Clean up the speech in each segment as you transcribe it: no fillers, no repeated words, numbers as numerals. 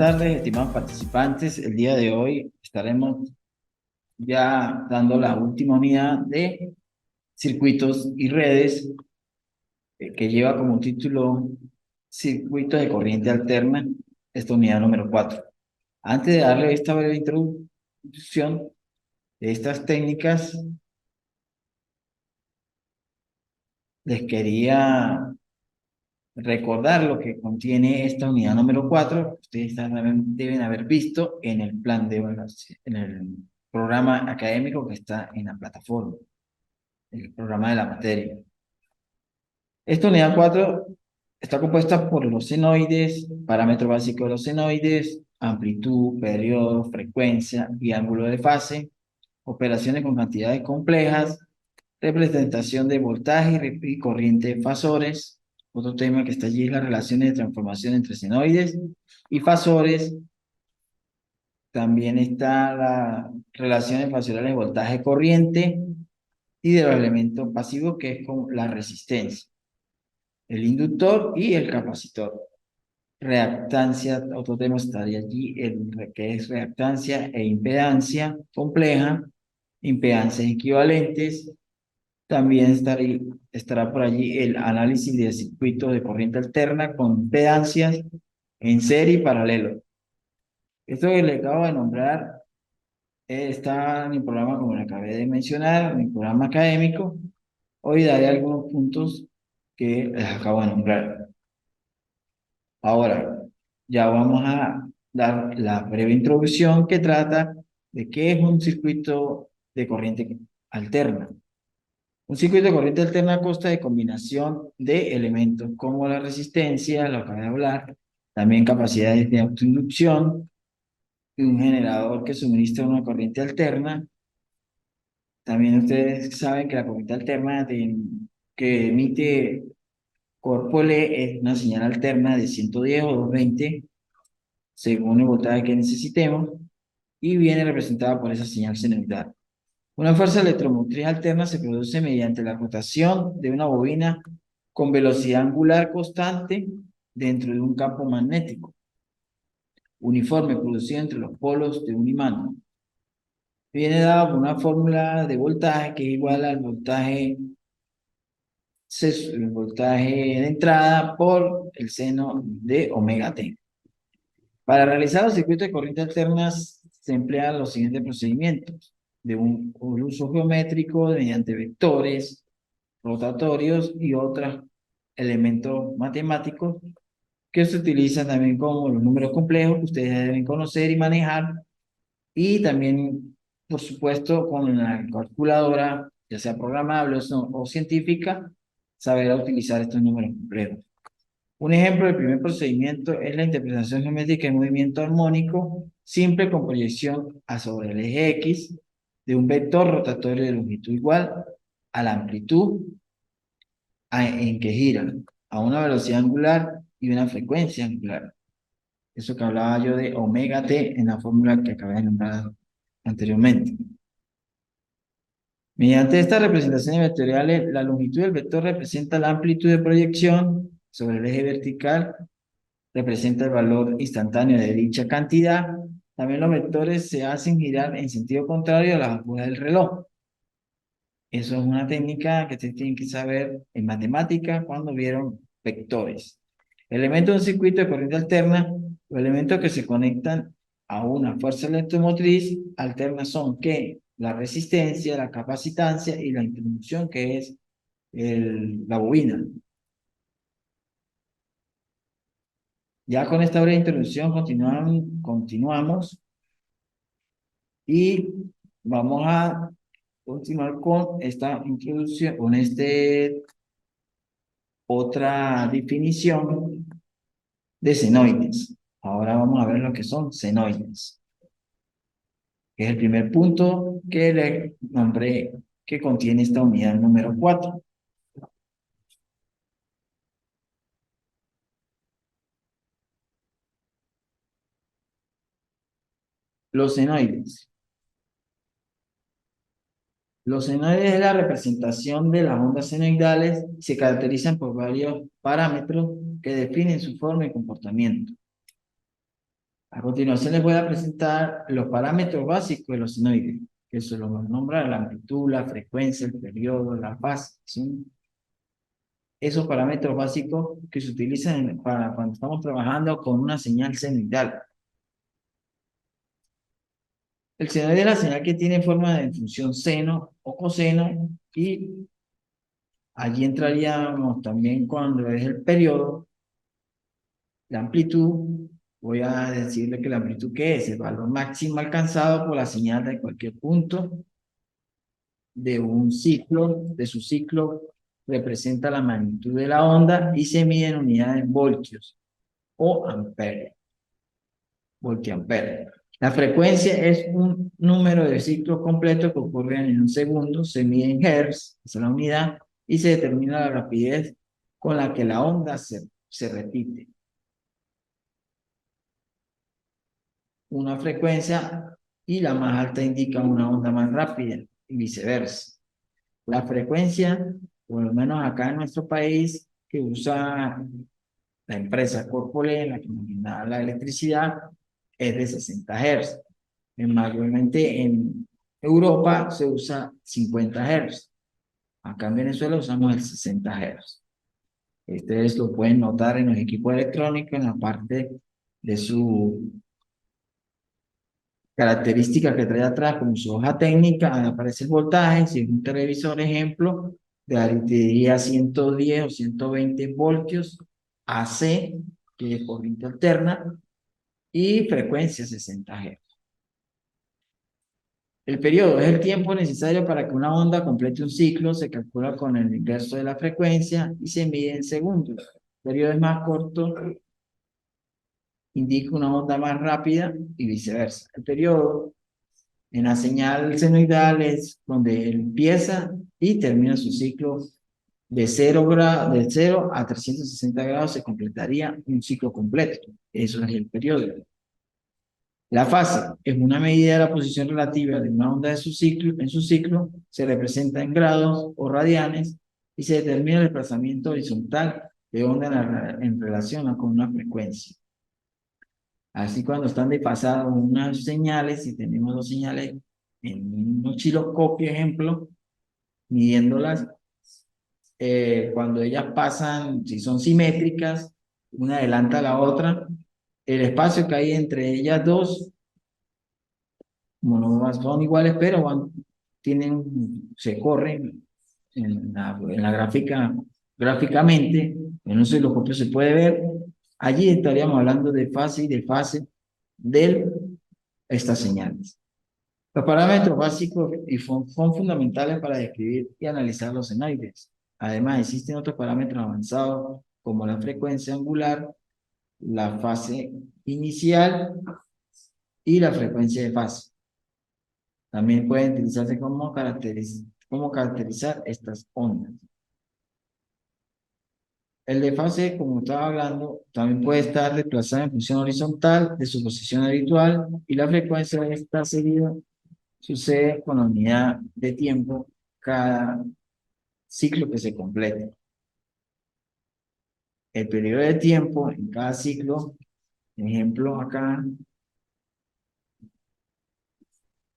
tardes, estimados participantes. El día de hoy estaremos ya dando la última unidad de circuitos y redes, que lleva como título Circuitos de corriente alterna, esta unidad número 4. Antes de darle esta breve introducción de estas técnicas, les quería recordar lo que contiene esta unidad número 4. Ustedes deben haber visto en el plan de evaluación, en el programa académico que está en la plataforma, el programa de la materia. Esta unidad 4 está compuesta por los senoides, parámetro básico de los senoides, amplitud, periodo, frecuencia y ángulo de fase, operaciones con cantidades complejas, representación de voltaje y corriente fasores. Otro tema que está allí es las relaciones de transformación entre senoides y fasores. También está la relaciones fasorales de voltaje-corriente y de los elementos pasivos, que es con la resistencia, el inductor y el capacitor. Reactancia, otro tema estaría allí, que es reactancia e impedancia compleja, impedancias equivalentes. También estará por allí el análisis de circuitos de corriente alterna con impedancias en serie y paralelo. Esto que le acabo de nombrar está en el programa, como le acabé de mencionar, en el programa académico. Hoy daré algunos puntos que les acabo de nombrar. Ahora, ya vamos a dar la breve introducción que trata de qué es un circuito de corriente alterna. Un circuito de corriente alterna consta de combinación de elementos como la resistencia, lo que acabo de hablar, también capacidades de autoinducción, y un generador que suministra una corriente alterna. También ustedes saben que la corriente alterna que emite cuerpo L es una señal alterna de 110 o 220, según el voltaje que necesitemos, y viene representada por esa señal senoidal. Una fuerza electromotriz alterna se produce mediante la rotación de una bobina con velocidad angular constante dentro de un campo magnético uniforme producido entre los polos de un imán. Viene dado por una fórmula de voltaje que es igual al el voltaje de entrada por el seno de omega t. Para realizar los circuitos de corriente alternas se emplean los siguientes procedimientos: de un uso geométrico mediante vectores, rotatorios y otros elementos matemáticos que se utilizan también como los números complejos, que ustedes deben conocer y manejar, y también, por supuesto, con la calculadora, ya sea programable o científica, saber utilizar estos números complejos. Un ejemplo del primer procedimiento es la interpretación geométrica de movimiento armónico simple con proyección a sobre el eje X de un vector rotatorio de longitud igual a la amplitud en que gira, a una velocidad angular y una frecuencia angular. Eso que hablaba yo de omega t en la fórmula que acabé de nombrar anteriormente. Mediante estas representaciones vectoriales, la longitud del vector representa la amplitud de proyección sobre el eje vertical, representa el valor instantáneo de dicha cantidad. También los vectores se hacen girar en sentido contrario a las agujas del reloj. Eso es una técnica que ustedes tienen que saber en matemáticas cuando vieron vectores. Elementos de un circuito de corriente alterna, los elementos que se conectan a una fuerza electromotriz alterna son ¿qué? La resistencia, la capacitancia y la inducción, que es la bobina. Ya con esta breve introducción continuamos y vamos a continuar con esta introducción, con otra definición de senoides. Ahora vamos a ver lo que son senoides, que es el primer punto que le nombré, que contiene esta unidad número 4. Los senoides. Los senoides es la representación de las ondas senoidales, se caracterizan por varios parámetros que definen su forma y comportamiento. A continuación les voy a presentar los parámetros básicos de los senoides, que se los nombra la amplitud, la frecuencia, el periodo, la fase. Son esos parámetros básicos que se utilizan para cuando estamos trabajando con una señal senoidal. El senoide es la señal que tiene forma de función seno o coseno, y allí entraríamos también cuando es el periodo, la amplitud. Voy a decirle que la amplitud, ¿qué es? El valor máximo alcanzado por la señal de cualquier punto de un ciclo, de su ciclo, representa la magnitud de la onda y se mide en unidades voltios o amperes, voltiamperes. La frecuencia es un número de ciclos completos que ocurren en un segundo, se mide en hertz, esa es la unidad, y se determina la rapidez con la que la onda se repite. Una frecuencia y la más alta indica una onda más rápida y viceversa. La frecuencia, por lo menos acá en nuestro país, que usa la empresa Corpolé, la que nos da la electricidad, es de 60 Hz. Mayormente en Europa se usa 50 Hz. Acá en Venezuela usamos el 60 Hz. Ustedes lo pueden notar en los equipos electrónicos, en la parte de su características que trae atrás, como su hoja técnica, ahí aparece el voltaje. Si es un televisor, ejemplo, te diría 110 o 120 voltios AC, que es corriente alterna, y frecuencia 60 Hz. El periodo es el tiempo necesario para que una onda complete un ciclo, se calcula con el inverso de la frecuencia y se mide en segundos. El periodo es más corto, indica una onda más rápida y viceversa. El periodo en la señal senoidal es donde empieza y termina su ciclo de 0 a 360 grados, se completaría un ciclo completo. Eso es el periodo. La fase es una medida de la posición relativa de una onda de su ciclo, en su ciclo, se representa en grados o radianes y se determina el desplazamiento horizontal de onda en relación con una frecuencia. Así cuando están desfasadas unas señales, si tenemos dos señales en un osciloscopio, ejemplo, midiéndolas, cuando ellas pasan, si son simétricas, una adelanta a la otra, el espacio que hay entre ellas dos, como no son iguales, pero se corren en la gráfica, gráficamente, en un osciloscopio se puede ver. Allí estaríamos hablando de fase y de fase de estas señales. Los parámetros básicos son fundamentales para describir y analizar los senoides. Además, existen otros parámetros avanzados como la frecuencia angular, la fase inicial y la frecuencia de fase. También pueden utilizarse como caracterizar estas ondas. El de fase, como estaba hablando, también puede estar desplazado en función horizontal de su posición habitual, y la frecuencia de esta seguida sucede con la unidad de tiempo cada ciclo que se complete. El periodo de tiempo en cada ciclo, ejemplo acá,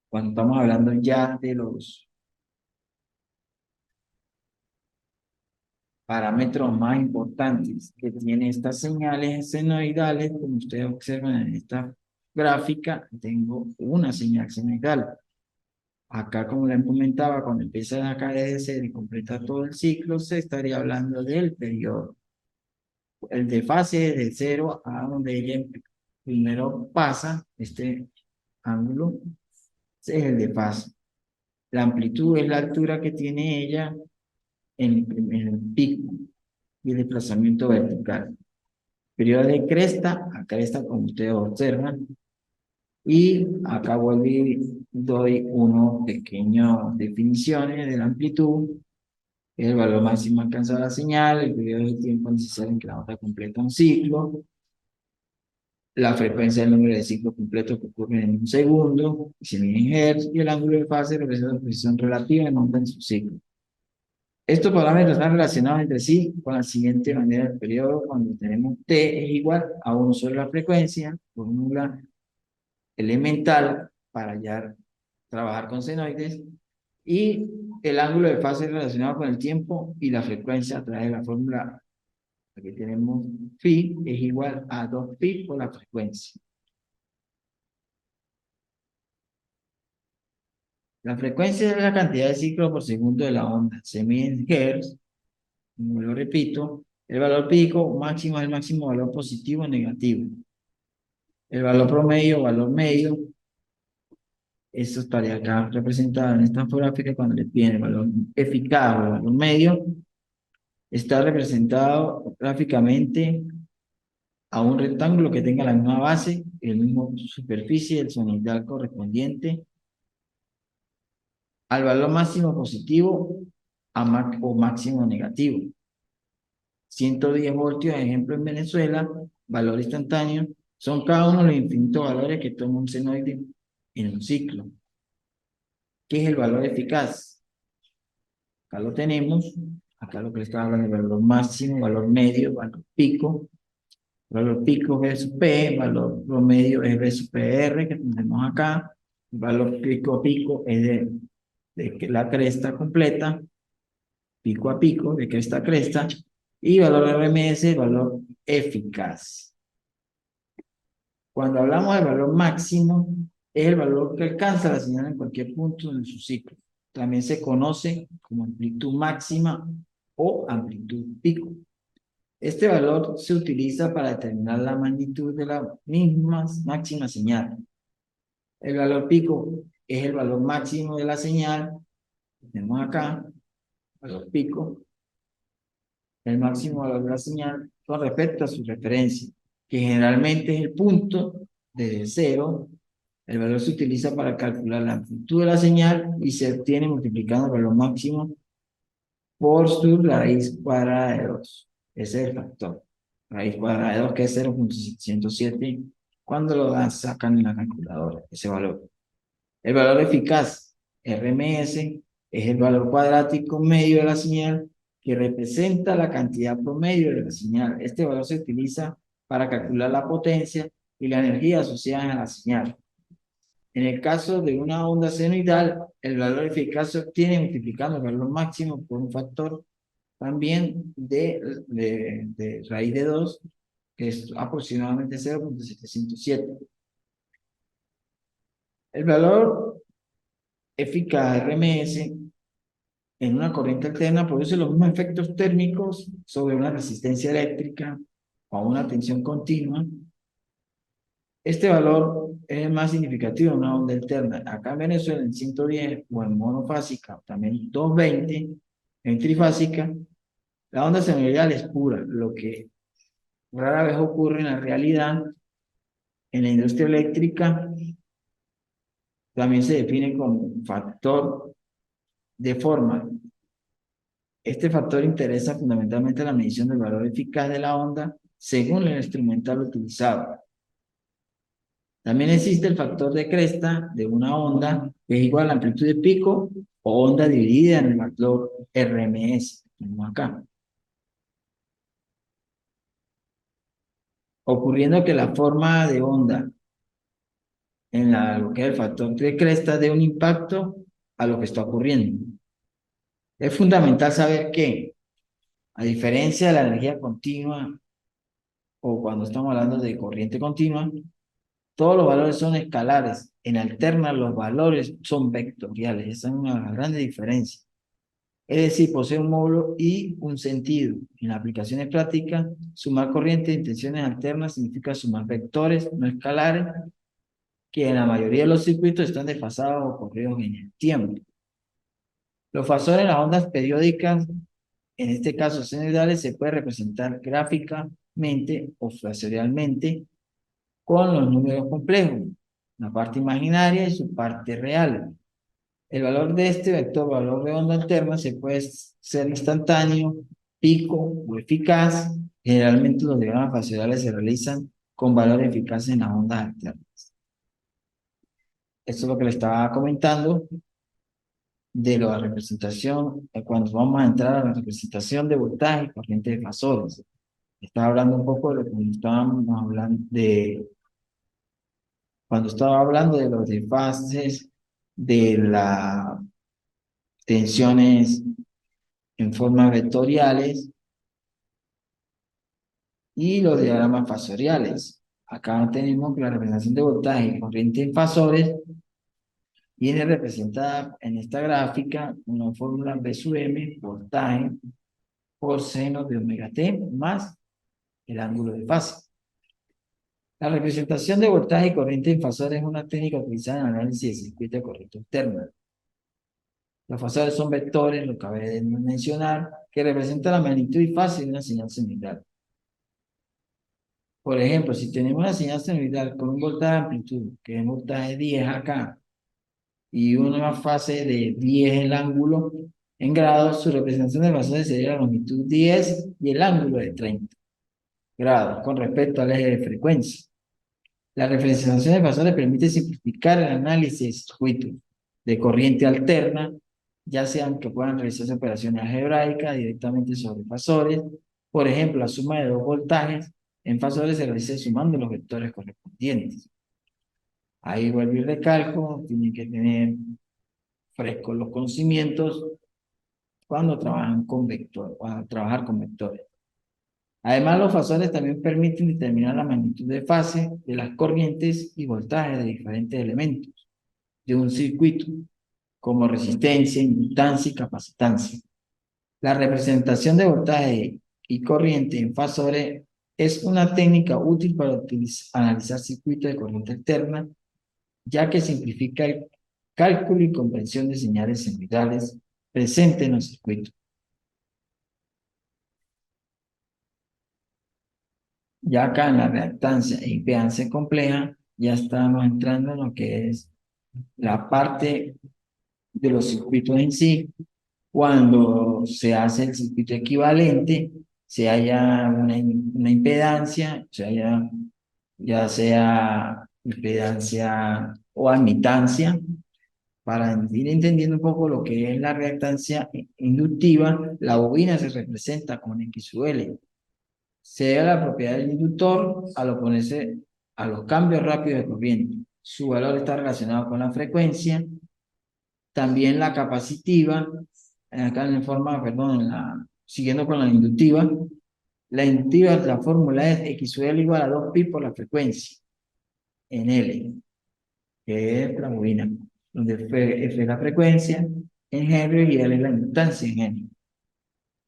cuando estamos hablando ya de los parámetros más importantes que tiene estas señales senoidales, como ustedes observan en esta gráfica, tengo una señal senoidal. Acá, como les comentaba, cuando empieza a caer y completa todo el ciclo, se estaría hablando del periodo. El de fase de 0 a donde ella primero pasa, este ángulo, es el de fase. La amplitud es la altura que tiene ella en el pico y el desplazamiento vertical. Periodo de cresta a cresta, como ustedes observan. Y acá vuelvo y doy unas pequeñas definiciones de la amplitud, el valor máximo alcanzado a la señal, el periodo de tiempo necesario en que la onda completa un ciclo, la frecuencia del número de ciclos completos que ocurren en un segundo, y se mide en hertz, y el ángulo de fase representa la posición relativa en onda en su ciclo. Estos parámetros están relacionados entre sí con la siguiente manera del periodo cuando tenemos T es igual a 1 sobre la frecuencia, fórmula elemental para ya trabajar con senoides, y el ángulo de fase relacionado con el tiempo y la frecuencia a través de la fórmula. Aquí tenemos phi es igual a 2pi por la frecuencia. La frecuencia es la cantidad de ciclos por segundo de la onda. Se mide en Hz, como lo repito. El valor pico máximo es el máximo valor positivo o negativo. El valor promedio, valor medio, esto estaría acá representado en esta gráfica cuando le piden el valor eficaz o el valor medio. Está representado gráficamente a un rectángulo que tenga la misma base, el mismo superficie, el sonidal correspondiente al valor máximo positivo o máximo negativo. 110 voltios, ejemplo en Venezuela, valor instantáneo, son cada uno de los infinitos valores que toma un senoide en un ciclo. ¿Qué es el valor eficaz? Acá lo tenemos, acá lo que les estaba hablando es el valor máximo, valor medio, valor pico versus P, valor promedio es versus PR, que tenemos acá, el valor pico es de la cresta completa, pico a pico, de cresta a cresta, y valor RMS, valor eficaz. Cuando hablamos del valor máximo, es el valor que alcanza la señal en cualquier punto de su ciclo. También se conoce como amplitud máxima o amplitud pico. Este valor se utiliza para determinar la magnitud de la misma máxima señal. El valor pico es el valor máximo de la señal. Tenemos acá, valor pico, el máximo valor de la señal con respecto a su referencia, que generalmente es el punto desde cero. El valor se utiliza para calcular la amplitud de la señal y se obtiene multiplicando el valor máximo por su raíz cuadrada de 2. Ese es el factor. Raíz cuadrada de 2, que es 0.707, cuando lo sacan en la calculadora, ese valor. El valor eficaz, RMS, es el valor cuadrático medio de la señal que representa la cantidad promedio de la señal. Este valor se utiliza para calcular la potencia y la energía asociada a la señal. En el caso de una onda senoidal, el valor eficaz se obtiene multiplicando el valor máximo por un factor también de raíz de 2, que es aproximadamente 0.707. El valor eficaz RMS en una corriente alterna produce los mismos efectos térmicos sobre una resistencia eléctrica o una tensión continua. Este valor es el más significativo de una onda alterna. Acá en Venezuela en 110 o en monofásica, también 220 en trifásica, la onda senoidal es pura, lo que rara vez ocurre en la realidad. En la industria eléctrica también se define como un factor de forma. Este factor interesa fundamentalmente la medición del valor eficaz de la onda según el instrumental utilizado. También existe el factor de cresta de una onda que es igual a la amplitud de pico o onda dividida en el valor RMS. Tenemos acá. Ocurriendo que la forma de onda en lo que es el factor de cresta dé un impacto a lo que está ocurriendo. Es fundamental saber que, a diferencia de la energía continua o cuando estamos hablando de corriente continua, todos los valores son escalares. En alterna los valores son vectoriales. Esa es una gran diferencia. Es decir, posee un módulo y un sentido. En aplicaciones prácticas, sumar corrientes de tensiones alternas significa sumar vectores no escalares que en la mayoría de los circuitos están desfasados o corridos en el tiempo. Los fasores en las ondas periódicas, en este caso senoidales, se puede representar gráficamente o fasorialmente con los números complejos, la parte imaginaria y su parte real. El valor de este vector, valor de onda alterna, se puede ser instantáneo, pico o eficaz. Generalmente los diagramas fasoriales se realizan con valores eficaces en las ondas alternas. Esto es lo que le estaba comentando. de la representación, cuando vamos a entrar a la representación de voltaje y corriente de fasores. Estaba hablando un poco de lo que estábamos hablando cuando estaba hablando de los desfases de las tensiones en formas vectoriales y los diagramas fasoriales. Acá tenemos que la representación de voltaje y corriente en fasores viene representada en esta gráfica una fórmula B sub M, voltaje por seno de omega t más el ángulo de fase. La representación de voltaje y corriente en fasores es una técnica utilizada en el análisis de circuito de corriente alterna. Los fasores son vectores, lo cabe de mencionar, que representan la magnitud y fase de una señal sinusoidal. Por ejemplo, si tenemos una señal sinusoidal con un voltaje de amplitud, que es un voltaje 10 acá, y una fase de 10 el ángulo en grados, su representación de fasores sería la longitud 10 y el ángulo de 30 grados con respecto al eje de frecuencia. La representación de fasores permite simplificar el análisis de circuitos de corriente alterna, ya sean que puedan realizarse operaciones algebraicas directamente sobre fasores. Por ejemplo, la suma de dos voltajes en fasores se realiza sumando los vectores correspondientes. Ahí vuelvo y recalco, tienen que tener frescos los conocimientos cuando trabajan con vectores, cuando trabajar con vectores. Además, los fasores también permiten determinar la magnitud de fase de las corrientes y voltajes de diferentes elementos de un circuito, como resistencia, inductancia y capacitancia. La representación de voltaje y corriente en fasores es una técnica útil para analizar circuitos de corriente alterna, ya que simplifica el cálculo y comprensión de señales sinusoidales presentes en los circuitos. Ya acá en la reactancia e impedancia compleja, ya estamos entrando en lo que es la parte de los circuitos en sí. Cuando se hace el circuito equivalente, se haya una impedancia, se haya, ya sea impedancia o admitancia, para ir entendiendo un poco lo que es la reactancia inductiva, la bobina se representa con X sub L. Se da la propiedad del inductor al oponerse a los cambios rápidos de corriente. Su valor está relacionado con la frecuencia. También la capacitiva, acá en la forma, perdón, siguiendo con la inductiva, la fórmula es X sub L igual a 2pi por la frecuencia en L, que es la bobina, donde F es la frecuencia en Henry y L es la inductancia en Henry.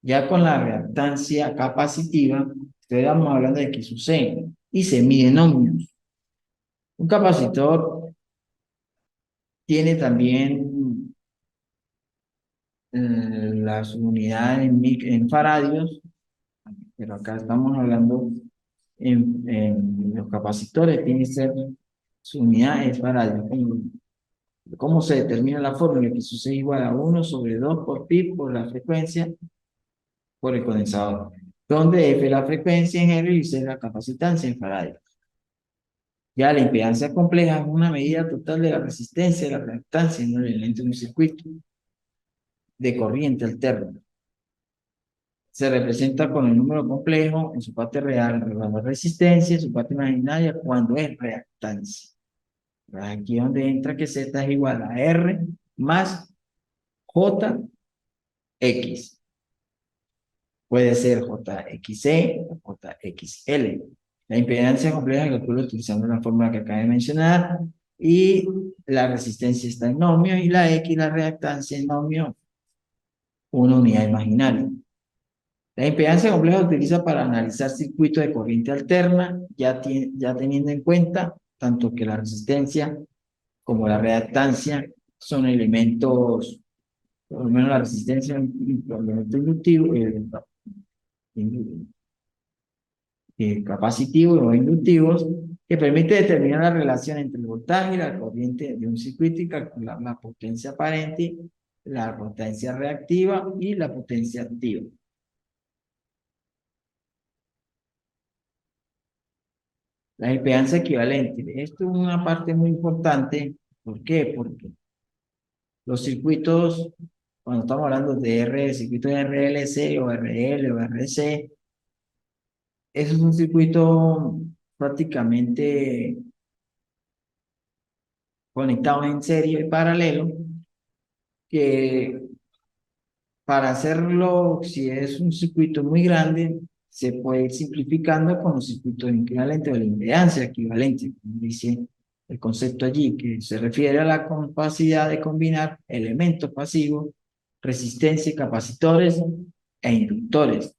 Ya con la reactancia capacitiva, estamos hablando de X sub C y se mide en ohmios. Un capacitor tiene también las unidades en faradios, pero acá estamos hablando en los capacitores, tiene que ser su unidad es faradios. ¿Cómo se determina la fórmula? Que sucede igual a 1 sobre 2 por pi por la frecuencia por el condensador, donde F es la frecuencia en Henry y C es la capacitancia en faradios. Ya la impedancia compleja es una medida total de la resistencia de la reactancia en un elemento de un circuito de corriente alterna. Se representa con el número complejo en su parte real cuando es resistencia, en su parte imaginaria cuando es reactancia. Aquí es donde entra que Z es igual a R más JX. Puede ser JXE o JXL. La impedancia compleja la calculo utilizando la fórmula que acabé de mencionar y la resistencia está en ohmio y la X, la reactancia en ohmio, una unidad imaginaria. La impedancia compleja se utiliza para analizar circuitos de corriente alterna, ya teniendo en cuenta tanto que la resistencia como la reactancia son elementos, por lo menos la resistencia es un elemento inductivo, capacitivos o inductivos, que permite determinar la relación entre el voltaje y la corriente de un circuito y calcular la potencia aparente, la potencia reactiva y la potencia activa. La impedancia equivalente. Esto es una parte muy importante. ¿Por qué? Porque Los circuitos, cuando estamos hablando de circuitos RLC o RL o RC, eso es un circuito prácticamente conectado en serie y paralelo, que para hacerlo, si es un circuito muy grande, se puede ir simplificando con los circuitos equivalentes o la impedancia equivalente, como dice el concepto allí, que se refiere a la capacidad de combinar elementos pasivos, resistencia, capacitores e inductores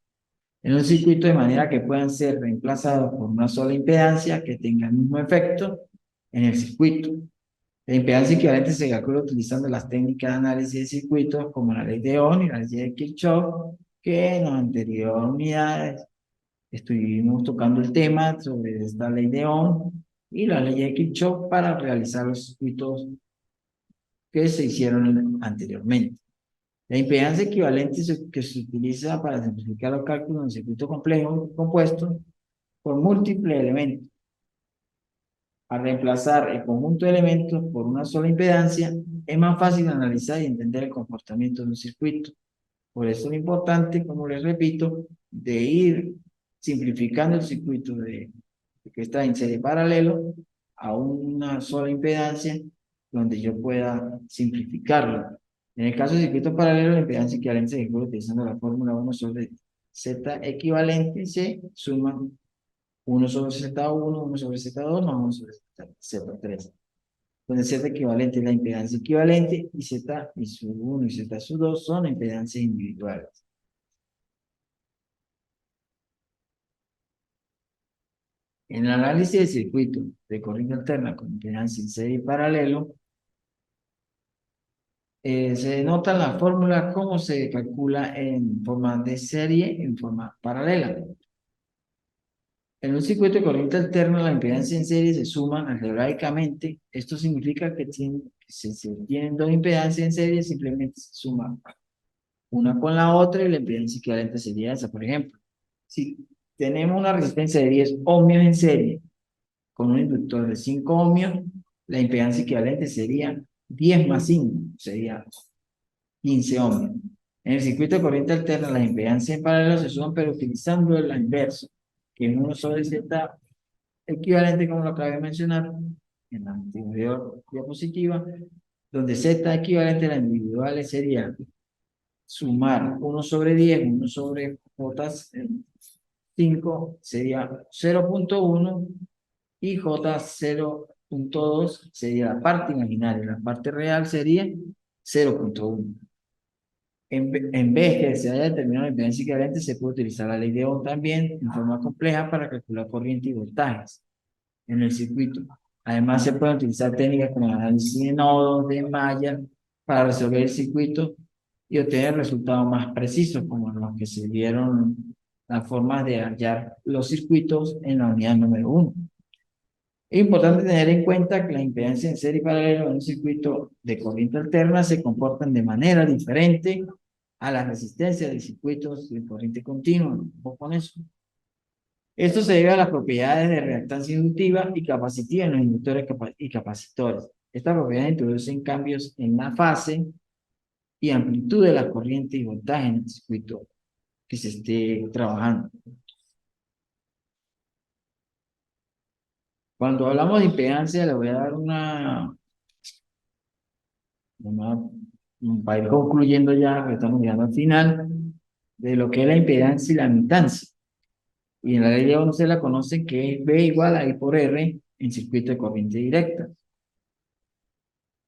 en un circuito de manera que puedan ser reemplazados por una sola impedancia que tenga el mismo efecto en el circuito. La impedancia equivalente se calcula utilizando las técnicas de análisis de circuitos como la ley de Ohm y la ley de Kirchhoff, que en las anteriores unidades estuvimos tocando el tema sobre esta ley de Ohm y la ley de Kirchhoff para realizar los circuitos que se hicieron anteriormente. La impedancia equivalente que se utiliza para simplificar los cálculos en un circuito complejo compuesto por múltiples elementos. Al reemplazar el conjunto de elementos por una sola impedancia, es más fácil analizar y entender el comportamiento de un circuito. Por eso es importante, como les repito, de ir simplificando el circuito que está en serie paralelo a una sola impedancia donde yo pueda simplificarlo. En el caso de circuito paralelo, la impedancia equivalente se calcula utilizando la fórmula 1 sobre Z equivalente C suma 1 sobre Z1, 1 sobre Z2 más 1 sobre Z3. Donde Z equivalente es la impedancia equivalente y Z y su 1 y Z sub 2 son impedancias individuales. En el análisis de circuito de corriente alterna con impedancia en serie y paralelo, se nota la fórmula cómo se calcula en forma de serie, en forma paralela. En un circuito de corriente alterna, la impedancia en serie se suman algebraicamente. Esto significa que si se tienen dos impedancias en serie, simplemente se suman una con la otra y la impedancia equivalente sería esa. Por ejemplo, si tenemos una resistencia de 10 ohmios en serie con un inductor de 5 ohmios, la impedancia equivalente sería 10 más 5, sería 15 ohmios. En el circuito de corriente alterna, las impedancias en paralelo se suman, pero utilizando la inversa, que es 1 sobre Z equivalente, como lo acabé de mencionar en la anterior diapositiva, donde Z equivalente a las individuales sería sumar 1 sobre 10, 1 sobre J5 sería 0.1 y J0.2 sería la parte imaginaria, la parte real sería 0.1. En vez que se haya determinado la impedancia equivalente, se puede utilizar la ley de Ohm también en forma compleja para calcular corriente y voltajes en el circuito. Además, se pueden utilizar técnicas como el análisis de nodos, de malla, para resolver el circuito y obtener resultados más precisos, como los que se vieron las formas de hallar los circuitos en la unidad número 1. Es importante tener en cuenta que las impedancias en serie y paralelo en un circuito de corriente alterna se comportan de manera diferente a las resistencias de circuitos de corriente continua. ¿Cómo con eso? Esto se debe a las propiedades de reactancia inductiva y capacitiva en los inductores y capacitores. Estas propiedades introducen cambios en la fase y amplitud de la corriente y voltaje en el circuito que se esté trabajando. Cuando hablamos de impedancia, le voy a dar para ir concluyendo ya, que estamos llegando al final, de lo que es la impedancia y la admitancia. Y en la ley de Ohm se la conoce que es B igual a I por R en circuito de corriente directa.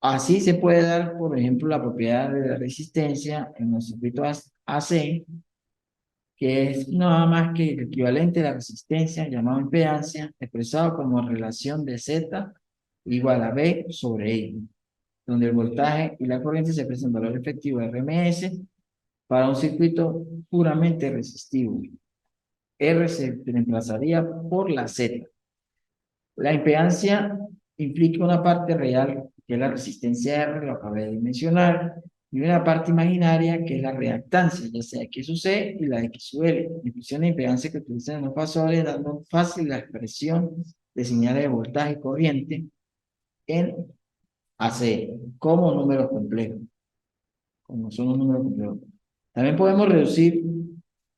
Así se puede dar, por ejemplo, la propiedad de la resistencia en los circuitos AC, que es nada más que el equivalente de la resistencia llamado impedancia, expresado como relación de Z igual a B sobre I, donde el voltaje y la corriente se expresan en valor efectivo de RMS para un circuito puramente resistivo. R se reemplazaría por la Z. La impedancia implica una parte real, que es la resistencia R, lo acabé de mencionar, y una parte imaginaria, que es la reactancia, ya sea X sub C y la X sub L. Expresión de impedancia que utilizan los fasores, dando fácil la expresión de señales de voltaje y corriente en AC, como números complejos, como son los números complejos. También podemos reducir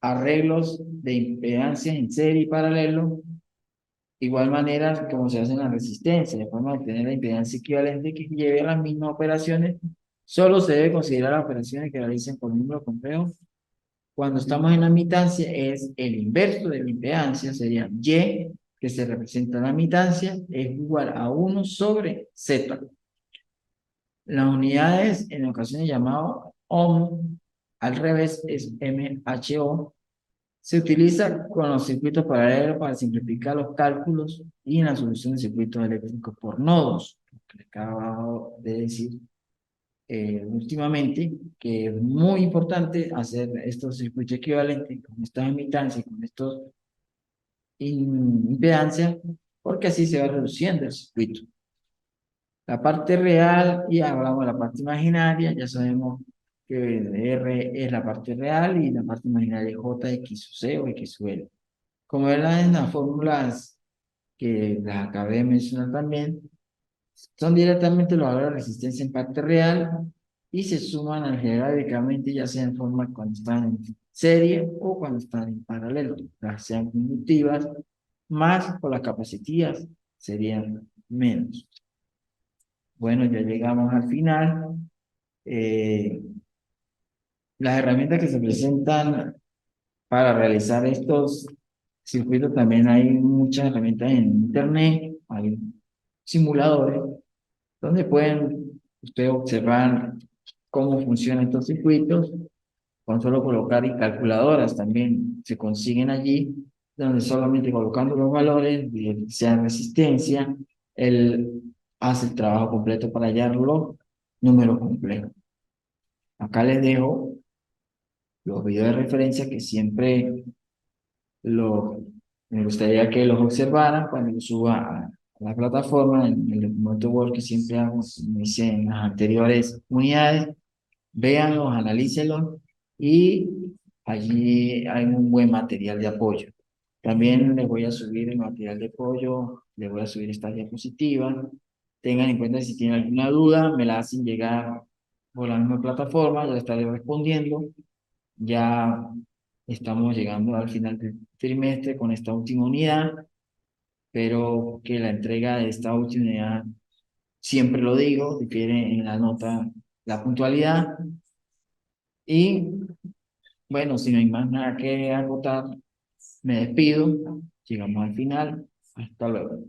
arreglos de impedancias en serie y paralelo, igual manera como se hace en la resistencia, de forma de obtener la impedancia equivalente que lleve a las mismas operaciones. Solo se debe considerar las operaciones que realicen por número complejo. Cuando estamos en la admitancia es el inverso de la impedancia, sería Y, que se representa en la admitancia, es igual a 1 sobre Z. Las unidades en ocasiones llamado ohm, al revés es MHO. Se utiliza con los circuitos paralelos para simplificar los cálculos y en la solución de circuitos eléctricos por nodos. Que les acabo de decir últimamente que es muy importante hacer estos circuitos equivalentes con estas impedancias, con estos impedancias, porque así se va reduciendo el circuito. La parte real, y hablamos de la parte imaginaria, ya sabemos que R es la parte real y la parte imaginaria es J, X sub C o X sub L. Como eran en las fórmulas que las acabé de mencionar también, son directamente los valores de resistencia en parte real y se suman algebraicamente, ya sea en forma cuando están en serie o cuando están en paralelo, las sean conductivas, más por las capacitivas serían menos. Bueno, ya llegamos al final. Eh, las herramientas que se presentan para realizar estos circuitos, también hay muchas herramientas en internet, hay simuladores donde pueden ustedes observar cómo funcionan estos circuitos, con solo colocar y calculadoras también se consiguen allí, donde solamente colocando los valores, sea resistencia, él hace el trabajo completo para hallar los números complejos. Acá les dejo los videos de referencia que siempre lo, me gustaría que los observaran cuando los suba a la plataforma, en el documento Word que siempre hago, como hice en las anteriores unidades. Véanlos, analícenlos y allí hay un buen material de apoyo. También les voy a subir el material de apoyo, les voy a subir esta diapositiva. Tengan en cuenta si tienen alguna duda, me la hacen llegar por la misma plataforma, yo estaré respondiendo. Ya estamos llegando al final del trimestre con esta última unidad, pero que la entrega de esta última unidad, siempre lo digo, difiere en la nota, la puntualidad. Y bueno, si no hay más nada que agotar, me despido. Llegamos al final. Hasta luego.